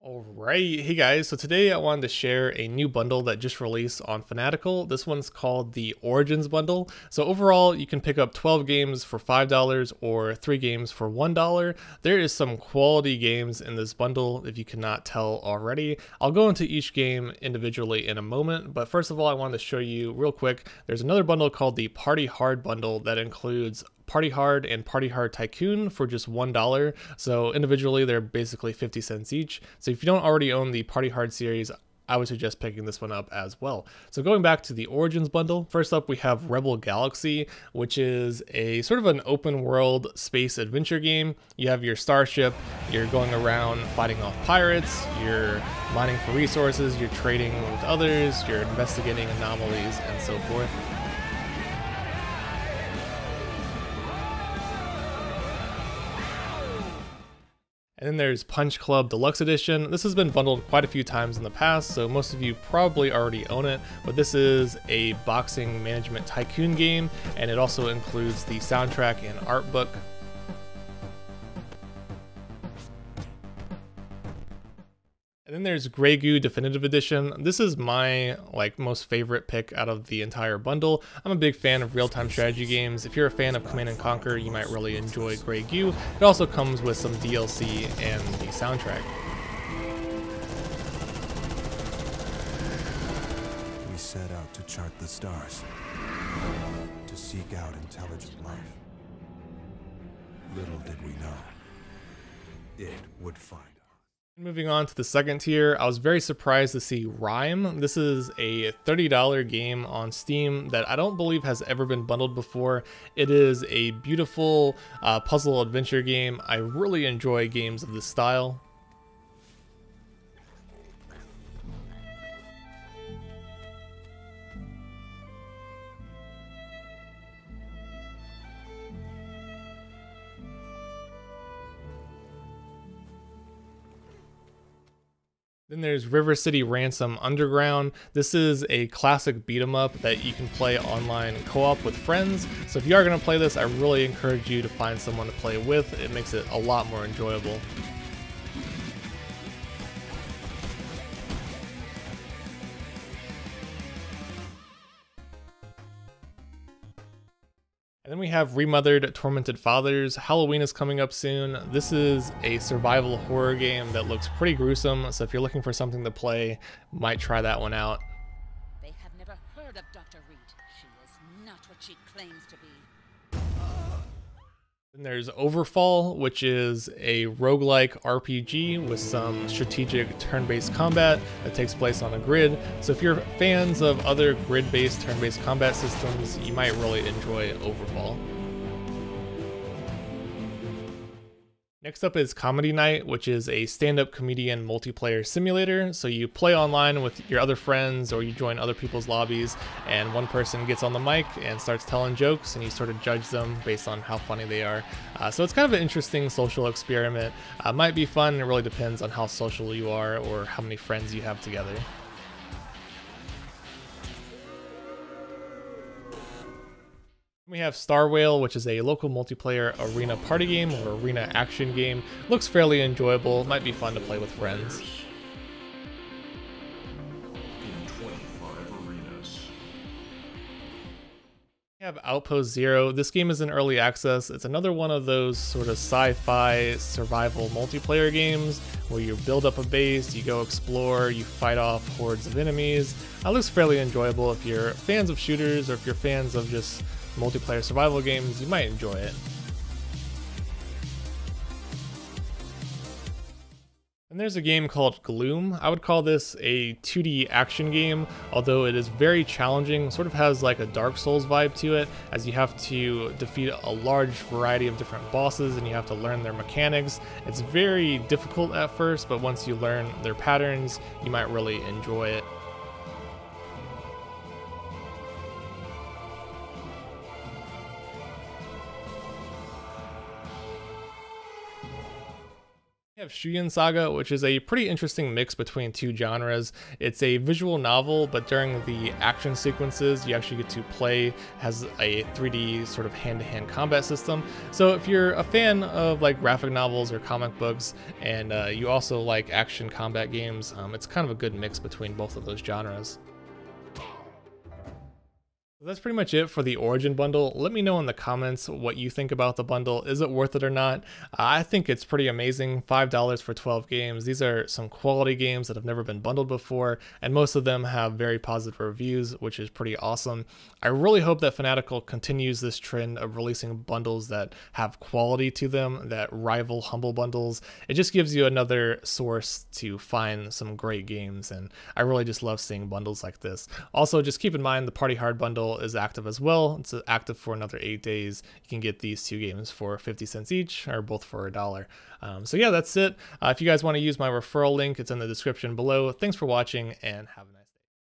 Alright, hey guys, so today I wanted to share a new bundle that just released on Fanatical. This one's called the Origins bundle. So overall, you can pick up 12 games for $5 or 3 games for $1. There is some quality games in this bundle if you cannot tell already. I'll go into each game individually in a moment, but first of all, I wanted to show you real quick. There's another bundle called the Party Hard bundle that includes Party Hard and Party Hard Tycoon for just $1. So individually, they're basically 50 cents each. So if you don't already own the Party Hard series, I would suggest picking this one up as well. So going back to the Origins bundle, first up we have Rebel Galaxy, which is a sort of an open world space adventure game. You have your starship, you're going around fighting off pirates, you're mining for resources, you're trading with others, you're investigating anomalies and so forth. And then there's Punch Club Deluxe Edition. This has been bundled quite a few times in the past, so most of you probably already own it, but this is a boxing management tycoon game, and it also includes the soundtrack and art book. And then there's Grey Goo Definitive Edition. This is my most favorite pick out of the entire bundle. I'm a big fan of real-time strategy games. If you're a fan of Command & Conquer, you might really enjoy Grey Goo. It also comes with some DLC and the soundtrack. We set out to chart the stars, to seek out intelligent life. Little did we know, it would find us. Moving on to the second tier, I was very surprised to see Rhyme. This is a $30 game on Steam that I don't believe has ever been bundled before. It is a beautiful puzzle adventure game. I really enjoy games of this style. Then there's River City Ransom Underground. This is a classic beat 'em up that you can play online co-op with friends. So if you are going to play this, I really encourage you to find someone to play with. It makes it a lot more enjoyable. And then we have Remothered Tormented Fathers. Halloween is coming up soon. This is a survival horror game that looks pretty gruesome, so if you're looking for something to play, might try that one out. They have never heard of Dr. Reed. She is not what she claims to be. Then there's Overfall, which is a roguelike RPG with some strategic turn-based combat that takes place on a grid. So if you're fans of other grid-based turn-based combat systems, you might really enjoy Overfall. Next up is Comedy Night, which is a stand-up comedian multiplayer simulator. So you play online with your other friends or you join other people's lobbies and one person gets on the mic and starts telling jokes and you sort of judge them based on how funny they are. So it's kind of an interesting social experiment. Might be fun. It really depends on how social you are or how many friends you have together. We have Star Whale, which is a local multiplayer arena party game or arena action game. Looks fairly enjoyable, might be fun to play with friends. We have Outpost Zero. This game is in early access. It's another one of those sort of sci-fi survival multiplayer games where you build up a base, you go explore, you fight off hordes of enemies. It looks fairly enjoyable. If you're fans of shooters or if you're fans of just multiplayer survival games, you might enjoy it. And there's a game called Gloom. I would call this a 2D action game, although it is very challenging, sort of has like a Dark Souls vibe to it, as you have to defeat a large variety of different bosses and you have to learn their mechanics. It's very difficult at first, but once you learn their patterns, you might really enjoy it. We have Shuyan Saga, which is a pretty interesting mix between two genres. It's a visual novel, but during the action sequences, you actually get to play, has a 3D sort of hand-to-hand combat system. So if you're a fan of like graphic novels or comic books, and you also like action combat games, it's kind of a good mix between both of those genres. That's pretty much it for the Origin bundle. Let me know in the comments what you think about the bundle. Is it worth it or not? I think it's pretty amazing. $5 for 12 games. These are some quality games that have never been bundled before, and most of them have very positive reviews, which is pretty awesome. I really hope that Fanatical continues this trend of releasing bundles that have quality to them, that rival Humble bundles. It just gives you another source to find some great games, and I really just love seeing bundles like this. Also, just keep in mind the Party Hard bundle is active as well. It's active for another 8 days. You can get these two games for 50 cents each, or both for $1. So yeah, that's it. If you guys want to use my referral link, it's in the description below. Thanks for watching, and have a nice day.